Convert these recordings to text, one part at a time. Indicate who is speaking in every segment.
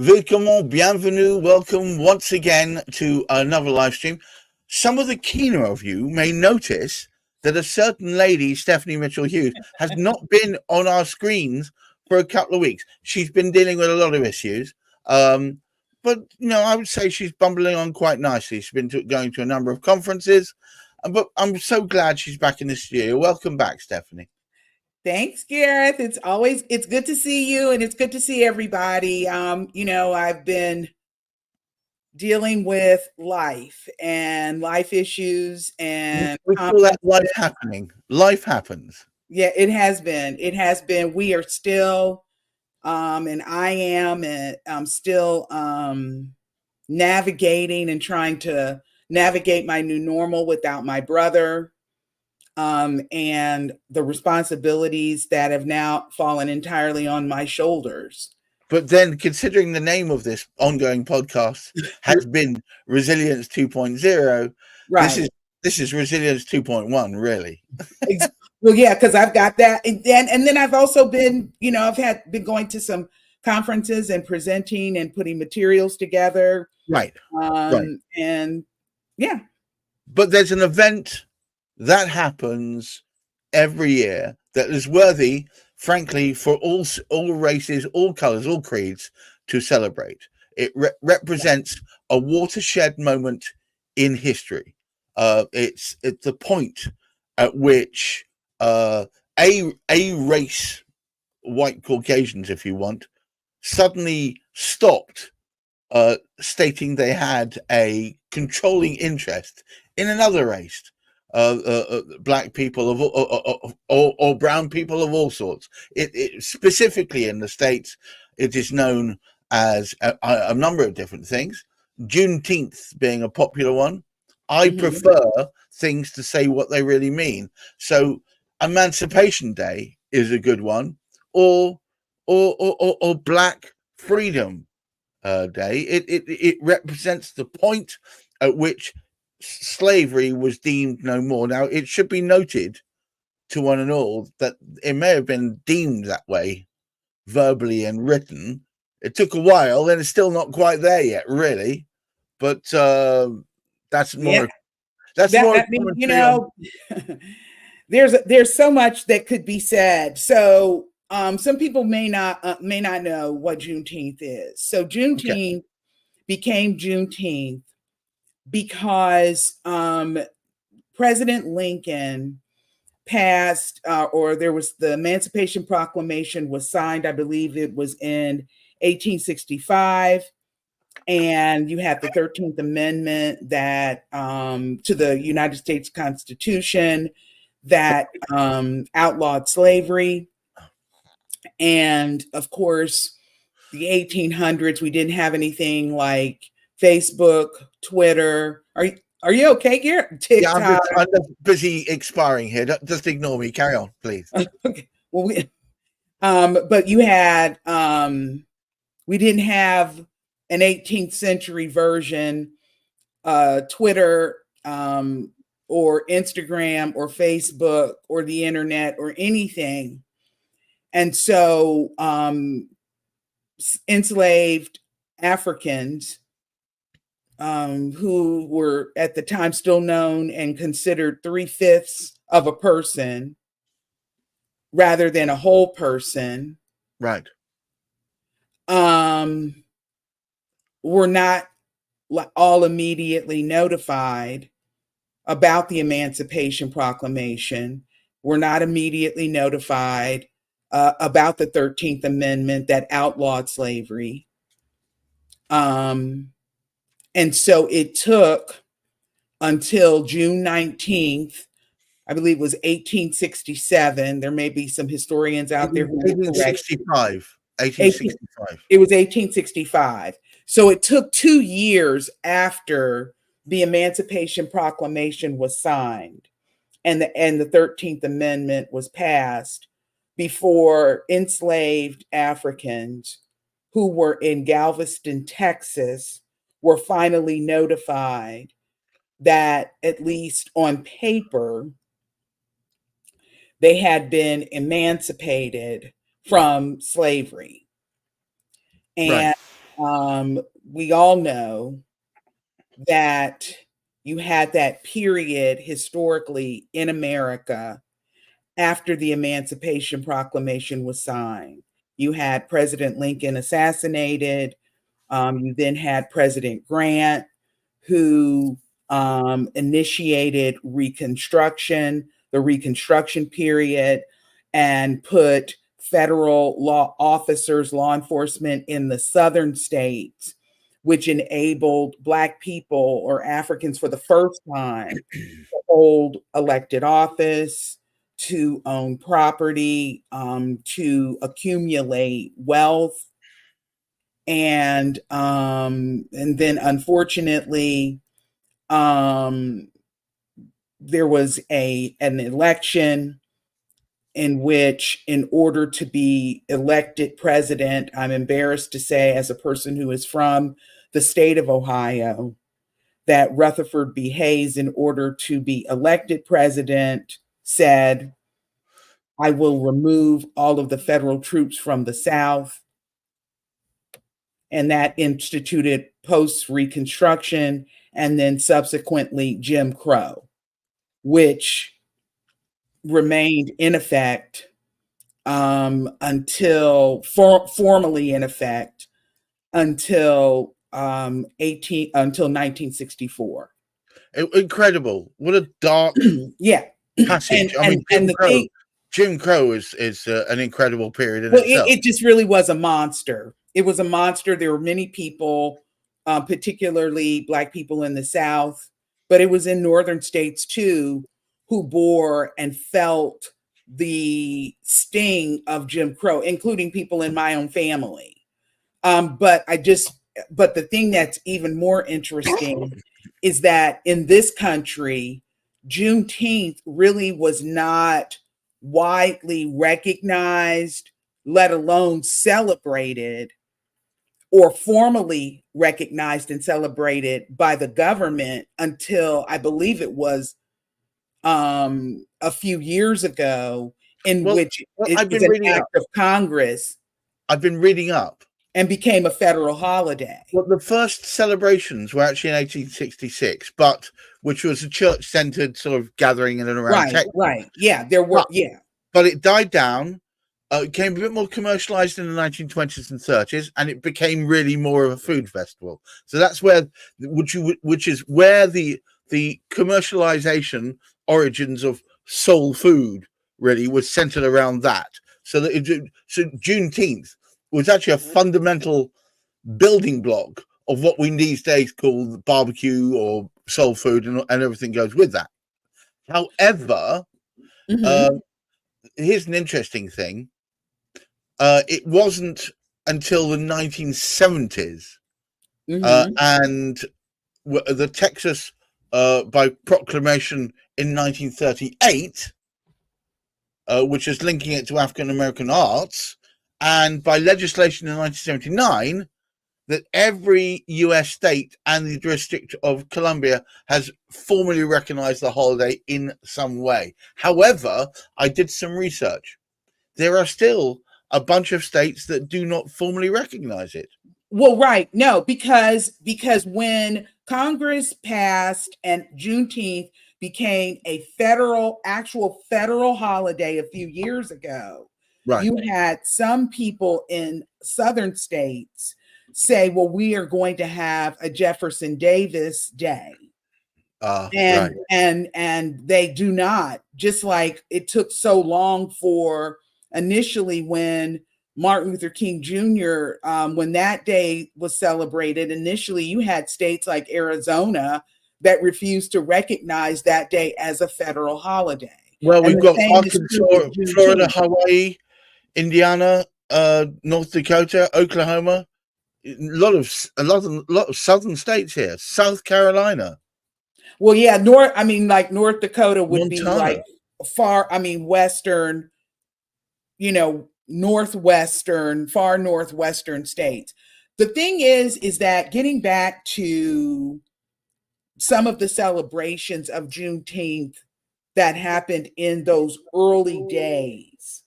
Speaker 1: Willkommen, bienvenue, welcome once again to another live stream. Some of the keener of you may notice that a certain lady, Stephanie Mitchell Hughes, has not been on our screens for a couple of weeks. She's been dealing with a lot of issues, but I would say she's bumbling on quite nicely. She's been going to a number of conferences, but I'm so glad she's back in the studio. Welcome back, Stephanie.
Speaker 2: Thanks, Gareth. It's good to see you, and it's good to see everybody. I've been dealing with life issues, and
Speaker 1: we call that life happening. Life happens.
Speaker 2: Yeah, it has been. It has been. We are still, and I am, and I'm still navigating and trying to navigate my new normal without my brother. And the responsibilities that have now fallen entirely on my shoulders.
Speaker 1: But then, considering the name of this ongoing podcast has been Resilience 2.0, right? This is Resilience 2.1, really.
Speaker 2: Well, yeah, because I've got that, and then I've also been, I've been going to some conferences and presenting and putting materials together,
Speaker 1: right?
Speaker 2: Right. And yeah,
Speaker 1: but there's an event that happens every year that is worthy, frankly, for all races, all colors, all creeds to celebrate. It represents a watershed moment in history. It's the point at which a race, white Caucasians, if you want, suddenly stopped stating they had a controlling interest in another race, black people or brown people of all sorts. It specifically in the States, it is known as a number of different things. Juneteenth being a popular one. I prefer things to say what they really mean. So Emancipation Day is a good one, or Black Freedom Day. It represents the point at which slavery was deemed no more. Now, it should be noted to one and all that it may have been deemed that way verbally and written. It took a while, and it's still not quite there yet, really. But that's more. Yeah. That's more.
Speaker 2: I mean, there's so much that could be said. So some people may not know what Juneteenth is. So Juneteenth became Juneteenth because President Lincoln passed, or there was the Emancipation Proclamation was signed. I believe it was in 1865. And you had the 13th Amendment that to the United States Constitution that outlawed slavery. And of course, the 1800s, we didn't have anything like Facebook, Twitter. Are you okay, Garrett?
Speaker 1: TikTok. Yeah, I'm just busy expiring here. Just ignore me. Carry on, please.
Speaker 2: Okay. Well, but you had we didn't have an 18th century version, Twitter, or Instagram or Facebook or the internet or anything. And so enslaved Africans who were at the time still known and considered 3/5 of a person rather than a whole person.
Speaker 1: Right.
Speaker 2: Were not all immediately notified about the Emancipation Proclamation. Were not immediately notified about the 13th Amendment that outlawed slavery. And so it took until June 19th, I believe it was 1867. There may be some historians out there who
Speaker 1: 1865. 1865.
Speaker 2: It was 1865. So it took 2 years after the Emancipation Proclamation was signed and the 13th Amendment was passed before enslaved Africans who were in Galveston, Texas, were finally notified that, at least on paper, they had been emancipated from slavery. And we all know that you had that period historically in America after the Emancipation Proclamation was signed. You had President Lincoln assassinated. You then had President Grant, who initiated Reconstruction, the Reconstruction period, and put federal law officers, law enforcement in the southern states, which enabled Black people or Africans for the first time to hold elected office, to own property, to accumulate wealth. And then unfortunately, there was an election in which, in order to be elected president, I'm embarrassed to say, as a person who is from the state of Ohio, that Rutherford B. Hayes, in order to be elected president, said, I will remove all of the federal troops from the South. And that instituted post-Reconstruction and then subsequently Jim Crow, which remained in effect until formally in effect until 1964.
Speaker 1: Incredible! What a dark
Speaker 2: yeah
Speaker 1: passage. Jim Crow is an incredible period in itself.
Speaker 2: It just really was a monster. It was a monster. There were many people, particularly Black people in the South, but it was in northern states too, who bore and felt the sting of Jim Crow, including people in my own family. But the thing that's even more interesting is that in this country, Juneteenth really was not widely recognized, let alone celebrated or formally recognized and celebrated by the government until I believe it was a few years ago, it was an act of Congress.
Speaker 1: I've been reading up.
Speaker 2: And became a federal holiday.
Speaker 1: Well, the first celebrations were actually in 1866, which was a church-centered sort of gathering in and around Texas.
Speaker 2: Right. Yeah, there were.
Speaker 1: But it died down. It became a bit more commercialized in the 1920s and 30s, and it became really more of a food festival. So that's where, which is where the commercialization origins of soul food really was centered around that. So Juneteenth was actually a fundamental building block of what we these days call barbecue or soul food, and everything goes with that. However, here's an interesting thing. It wasn't until the 1970s and the Texas, by proclamation in 1938, which is linking it to African American arts, and by legislation in 1979, that every US state and the District of Columbia has formally recognized the holiday in some way. However, I did some research. There are still a bunch of states that do not formally recognize it.
Speaker 2: Well, right. No, because when Congress passed and Juneteenth became a actual federal holiday a few years ago, right, you had some people in southern states say, well, we are going to have a Jefferson Davis Day. And they do not, just like it took so long for initially when Martin Luther King Jr., when that day was celebrated, initially you had states like Arizona that refused to recognize that day as a federal holiday.
Speaker 1: Well, we've got Arkansas, Florida, Hawaii, Indiana, North Dakota, Oklahoma, a lot of southern states here, South Carolina.
Speaker 2: Well, yeah, North Dakota would Montana. Be like western, far northwestern states. The thing is that getting back to some of the celebrations of Juneteenth that happened in those early days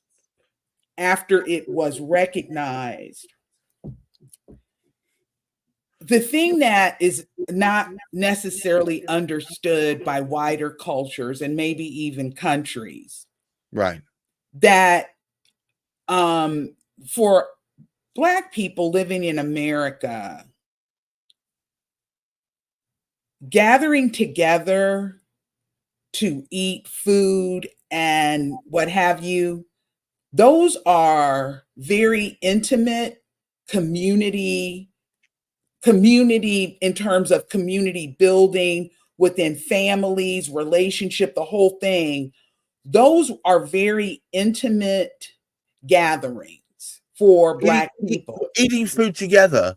Speaker 2: after it was recognized, the thing that is not necessarily understood by wider cultures and maybe even countries,
Speaker 1: Right.
Speaker 2: that for Black people living in America, gathering together to eat food and what have you, those are very intimate community in terms of community building within families, relationship, the whole thing. Those are very intimate gatherings for Black people.
Speaker 1: Eating food together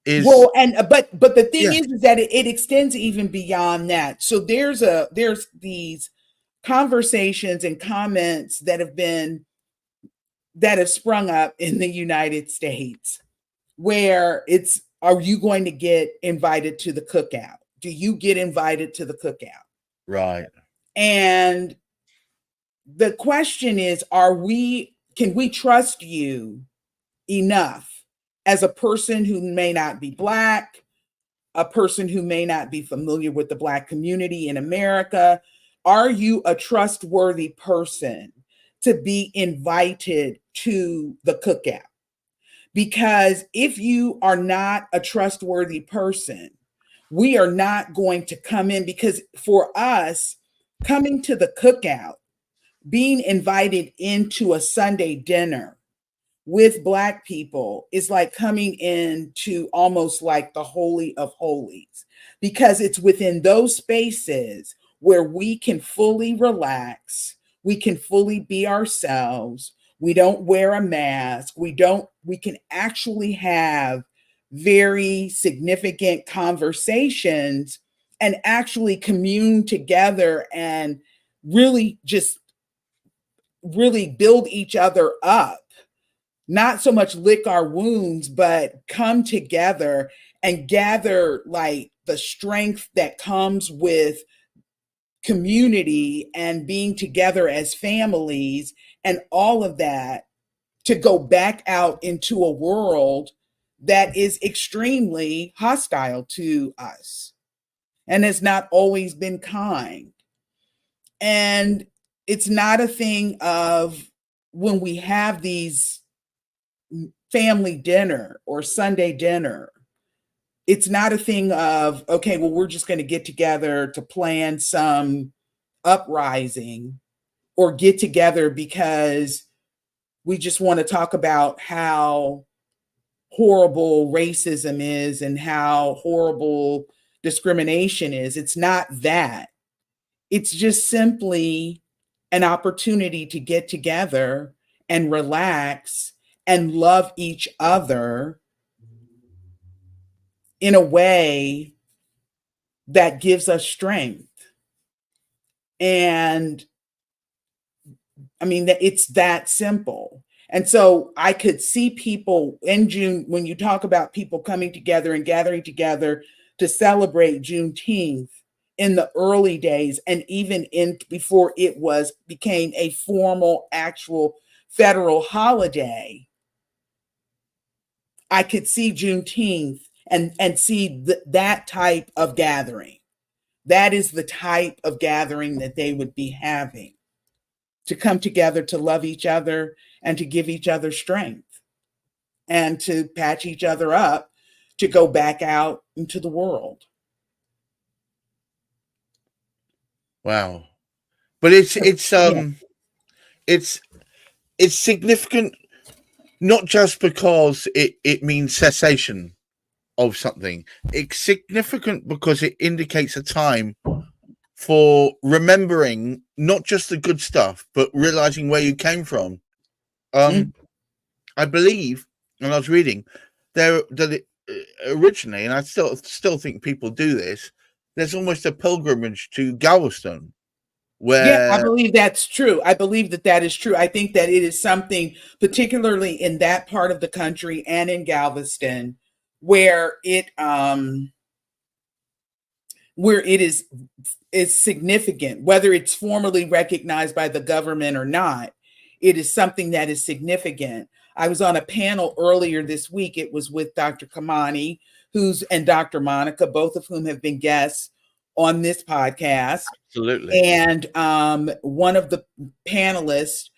Speaker 1: is
Speaker 2: Well, and but the thing
Speaker 1: yeah.
Speaker 2: is that it extends even beyond that. So there's these conversations and comments that have sprung up in the United States, where it's, are you going to get invited to the cookout? Do you get invited to the cookout?
Speaker 1: Right.
Speaker 2: And the question is, can we trust you enough as a person who may not be Black, a person who may not be familiar with the Black community in America? Are you a trustworthy person to be invited to the cookout? Because if you are not a trustworthy person, we are not going to come in, because for us, coming to the cookout, being invited into a Sunday dinner with Black people is like coming into almost like the Holy of Holies, because it's within those spaces where we can fully relax, we can fully be ourselves, we don't wear a mask, we can actually have very significant conversations and actually commune together and really build each other up. Not so much lick our wounds, but come together and gather like the strength that comes with community and being together as families and all of that, to go back out into a world that is extremely hostile to us and has not always been kind. And it's not a thing of, when we have these family dinner or Sunday dinner, it's not a thing of, okay, well, we're just going to get together to plan some uprising or get together because we just want to talk about how horrible racism is and how horrible discrimination is. It's not that. It's just simply an opportunity to get together and relax and love each other in a way that gives us strength. And I mean, it's that simple. And so I could see people in June, when you talk about people coming together and gathering together to celebrate Juneteenth in the early days, and even before it became a formal, actual federal holiday, I could see Juneteenth and see that type of gathering. That is the type of gathering that they would be having, to come together to love each other and to give each other strength and to patch each other up to go back out into the world.
Speaker 1: Wow. But it's significant, not just because it means cessation of something. It's significant because it indicates a time for remembering not just the good stuff, but realizing where you came from. I believe, and I was reading there that originally, and I still think people do this, there's almost a pilgrimage to Galveston.
Speaker 2: Yeah, I believe that's true. I believe that is true. I think that it is something, particularly in that part of the country and in Galveston, where it is significant, whether it's formally recognized by the government or not. It is something that is significant. I was on a panel earlier this week. It was with Dr. Kamani, and Dr. Monica, both of whom have been guests on this podcast.
Speaker 1: Absolutely.
Speaker 2: And one of the panelists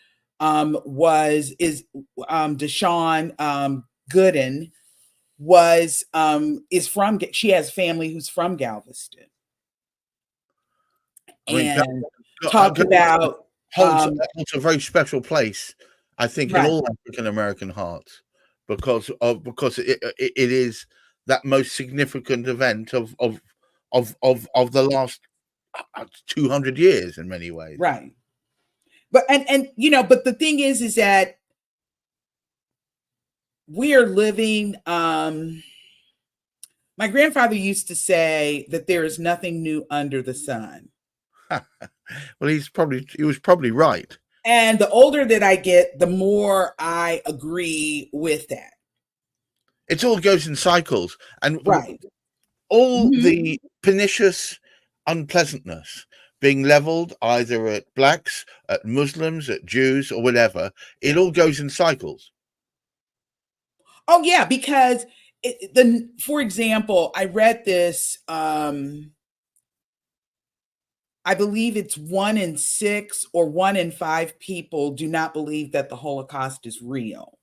Speaker 2: is Deshawn Gooden, she has family who's from Galveston. And talked about
Speaker 1: holds a very special place, I think,
Speaker 2: right.
Speaker 1: in all African American hearts, because it is that most significant event of the last 200 years in many ways.
Speaker 2: Right. But but the thing is that we are living, my grandfather used to say that there is nothing new under the sun.
Speaker 1: Well, he was probably right.
Speaker 2: And the older that I get, the more I agree with that.
Speaker 1: It all goes in cycles, and
Speaker 2: right.
Speaker 1: all the pernicious unpleasantness being leveled either at blacks, at Muslims, at Jews, or whatever, it all goes in cycles.
Speaker 2: Oh yeah, because for example, I read this. I believe it's 1 in 6 or 1 in 5 people do not believe that the Holocaust is real.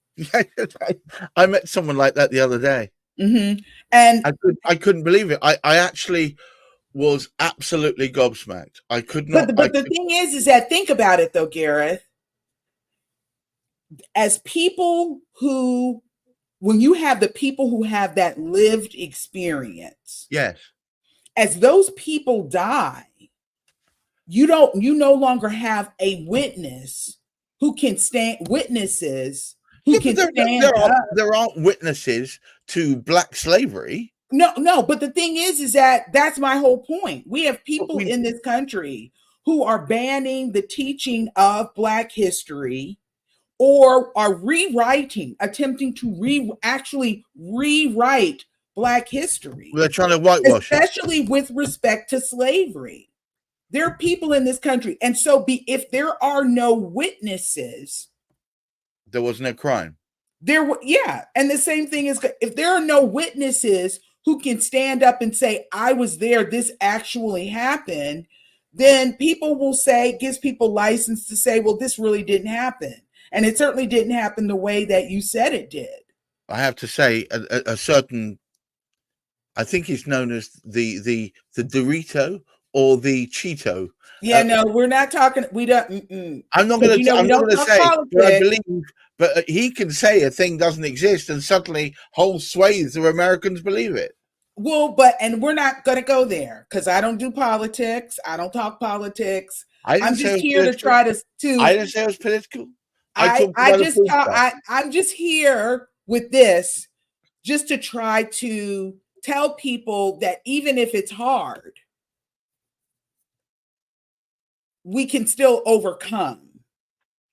Speaker 1: I met someone like that the other day.
Speaker 2: And
Speaker 1: I couldn't believe it. I actually was absolutely gobsmacked. I could not.
Speaker 2: But the thing is that, think about it though, Gareth. As people when you have the people who have that lived experience,
Speaker 1: yes,
Speaker 2: as those people die, you no longer have a witnesses who can stand
Speaker 1: there aren't witnesses to black slavery.
Speaker 2: No, but the thing is that that's my whole point. We have people in this country who are banning the teaching of Black history, or are attempting to actually rewrite Black history.
Speaker 1: They're trying to whitewash
Speaker 2: especially with respect to slavery. There are people in this country, and so if there are no witnesses,
Speaker 1: there was no crime.
Speaker 2: And the same thing is, if there are no witnesses who can stand up and say, I was there, this actually happened, then people will say, gives people license to say, well, this really didn't happen. And it certainly didn't happen the way that you said it did.
Speaker 1: I have to say, a certain, I think he's known as the Dorito or the Cheeto.
Speaker 2: Yeah, no, we're not talking. We don't.
Speaker 1: I'm not going to say, but I believe. But he can say a thing doesn't exist, and suddenly whole swathes of Americans believe it.
Speaker 2: Well, and we're not going to go there because I don't do politics. I don't talk politics. I'm just here to try to.
Speaker 1: I didn't say it was political.
Speaker 2: I'm just here with this, just to try to tell people that even if it's hard, we can still overcome,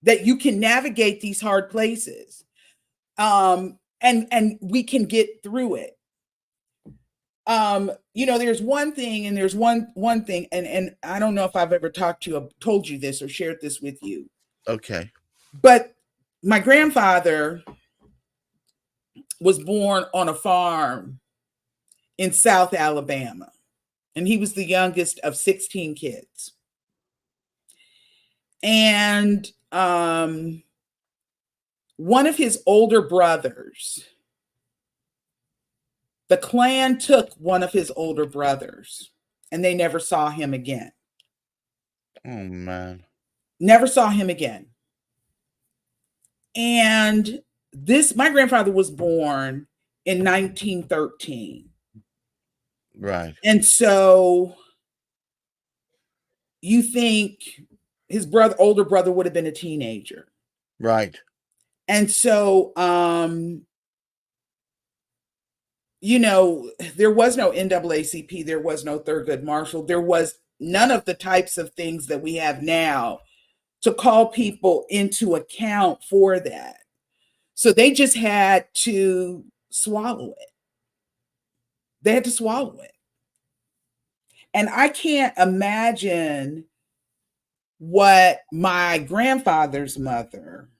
Speaker 2: that you can navigate these hard places. And we can get through it. There's one thing, and there's one thing, and I don't know if I've ever told you this or shared this with you.
Speaker 1: Okay.
Speaker 2: But my grandfather was born on a farm in South Alabama, and he was the youngest of 16 kids. And one of his older brothers, the Klan took one of his older brothers, and they never saw him again.
Speaker 1: Oh, man.
Speaker 2: Never saw him again. And my grandfather was born in 1913.
Speaker 1: Right.
Speaker 2: And so you think his older brother would have been a teenager.
Speaker 1: Right.
Speaker 2: And so, there was no NAACP, there was no Thurgood Marshall, there was none of the types of things that we have now to call people into account for that. So they just had to swallow it. They had to swallow it. And I can't imagine what my grandfather's mother,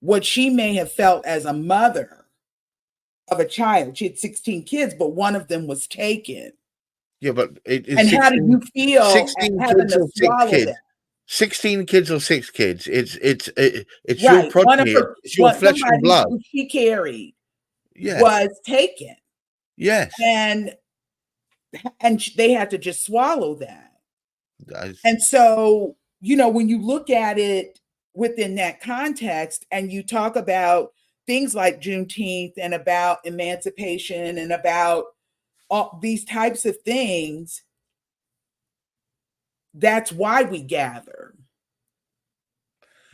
Speaker 2: what she may have felt as a mother of a child. She had 16 kids, but one of them was taken.
Speaker 1: Yeah, but it's
Speaker 2: And how did you feel
Speaker 1: 16
Speaker 2: having
Speaker 1: kids
Speaker 2: to
Speaker 1: or 6
Speaker 2: swallow
Speaker 1: kids.
Speaker 2: that?
Speaker 1: 16 kids or 6 kids. It's your
Speaker 2: Right.
Speaker 1: progeny. It's your flesh and
Speaker 2: Somebody
Speaker 1: blood.
Speaker 2: who she carried
Speaker 1: Yes.
Speaker 2: was taken.
Speaker 1: Yes.
Speaker 2: And they had to just swallow that.
Speaker 1: That's-
Speaker 2: And so, when you look at it within that context and you talk about things like Juneteenth and about emancipation and about all these types of things, that's why we gather.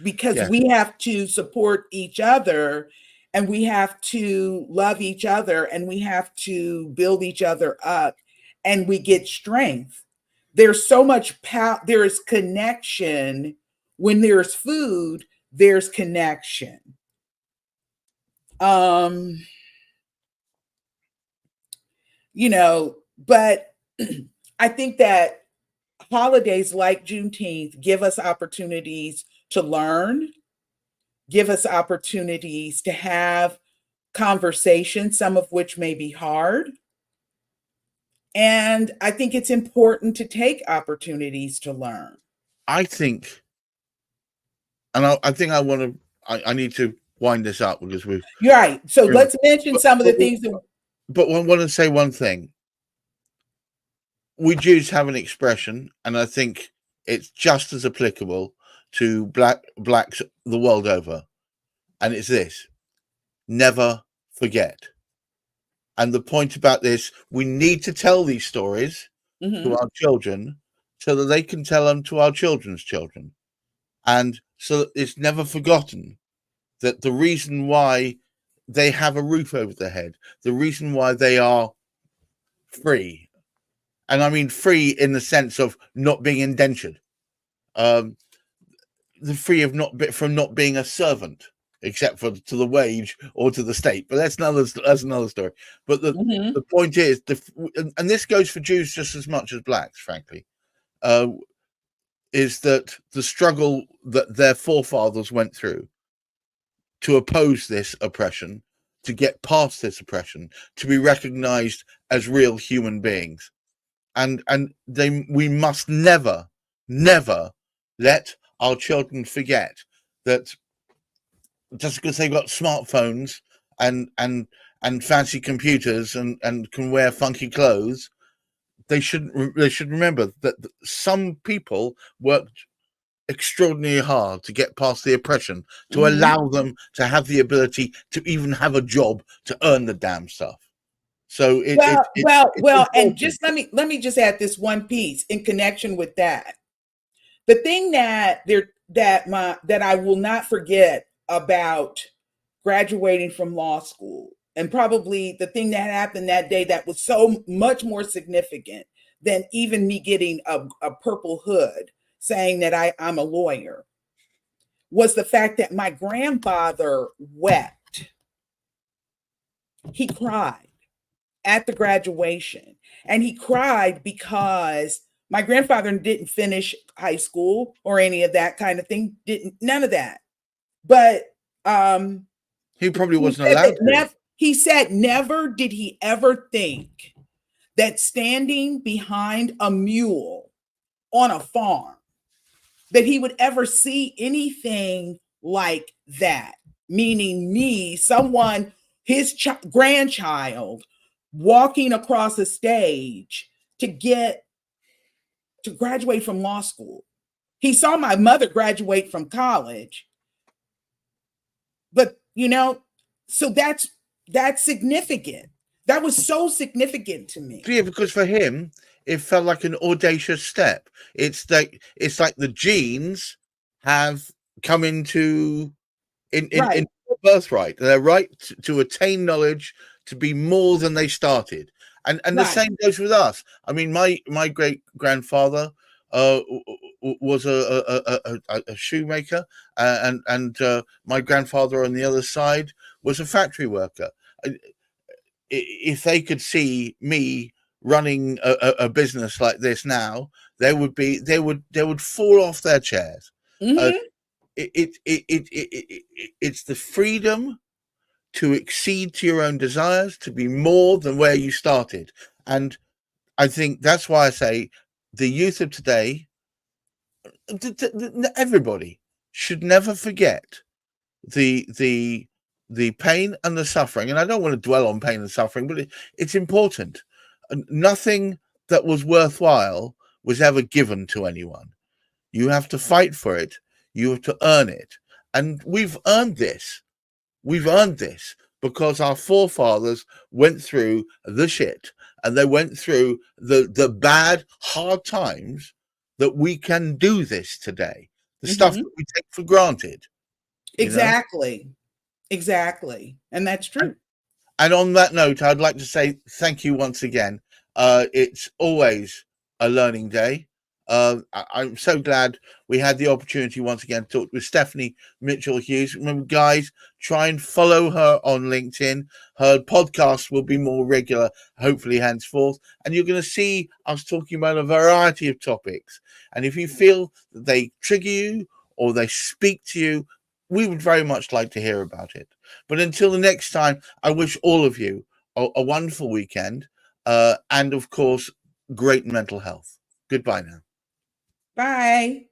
Speaker 2: Because
Speaker 1: yes.
Speaker 2: we have to support each other and we have to love each other and we have to build each other up and we get strength. There's so much power, there is connection. When there's food, there's connection. But I think that holidays like Juneteenth give us opportunities to learn, give us opportunities to have conversations, some of which may be hard. And I think it's important to take opportunities to learn.
Speaker 1: I think, and I think I need to wind this up because we've.
Speaker 2: You're right. So let's mention some of the things that.
Speaker 1: But I want to say one thing. We Jews have an expression, and I think it's just as applicable to blacks the world over. And it's this: never forget. And the point about this, we need to tell these stories to our children so that they can tell them to our children's children. And so that it's never forgotten that the reason why they have a roof over their head, the reason why they are free, and I mean free in the sense of not being indentured, the free of from not being a servant, except for to the wage or to the state. But that's another story. But the point is, and this goes for Jews just as much as blacks, frankly, is that the struggle that their forefathers went through to oppose this oppression, to get past this oppression, to be recognized as real human beings. And we must never let our children forget that just because they've got smartphones and fancy computers and can wear funky clothes, they should remember that some people worked extraordinarily hard to get past the oppression, to allow them to have the ability to even have a job to earn the damn stuff. So
Speaker 2: and just let me just add this one piece in connection with that. The thing that I will not forget about graduating from law school, and probably the thing that happened that day that was so much more significant than even me getting a purple hood saying that I'm a lawyer, was the fact that my grandfather wept. He cried at the graduation, and he cried because my grandfather didn't finish high school or any of that kind of thing, none of that. But
Speaker 1: he probably wasn't allowed to.
Speaker 2: He said never did he ever think that standing behind a mule on a farm, that he would ever see anything like that. Meaning me, someone, his grandchild, walking across a stage to graduate from law school. He saw my mother graduate from college. But, so that's significant. That was so significant to me.
Speaker 1: Yeah, because for him, it felt like an audacious step. It's like the genes have come into in birthright. Their right to attain knowledge, to be more than they started. And the same goes with us. I mean, my great grandfather was a shoemaker, and my grandfather on the other side was a factory worker. If they could see me running a business like this now, they would fall off their chairs. It's the freedom to exceed to your own desires, to be more than where you started. And I think that's why I say the youth of today, everybody should never forget the pain and the suffering. And I don't want to dwell on pain and suffering, but it's important. Nothing that was worthwhile was ever given to anyone. You have to fight for it. You have to earn it. And we've earned this. We've earned this because our forefathers went through the shit, and they went through the bad, hard times, that we can do this today. The stuff that we take for granted.
Speaker 2: Exactly. Exactly. And that's true.
Speaker 1: And on that note, I'd like to say thank you once again. It's always a learning day. I'm so glad we had the opportunity once again to talk with Stephanie Mitchell Hughes. Remember, guys, try and follow her on LinkedIn. Her podcast will be more regular, hopefully henceforth. And you're going to see us talking about a variety of topics. And if you feel that they trigger you or they speak to you, we would very much like to hear about it. But until the next time, I wish all of you a wonderful weekend and, of course, great mental health. Goodbye now.
Speaker 2: Bye.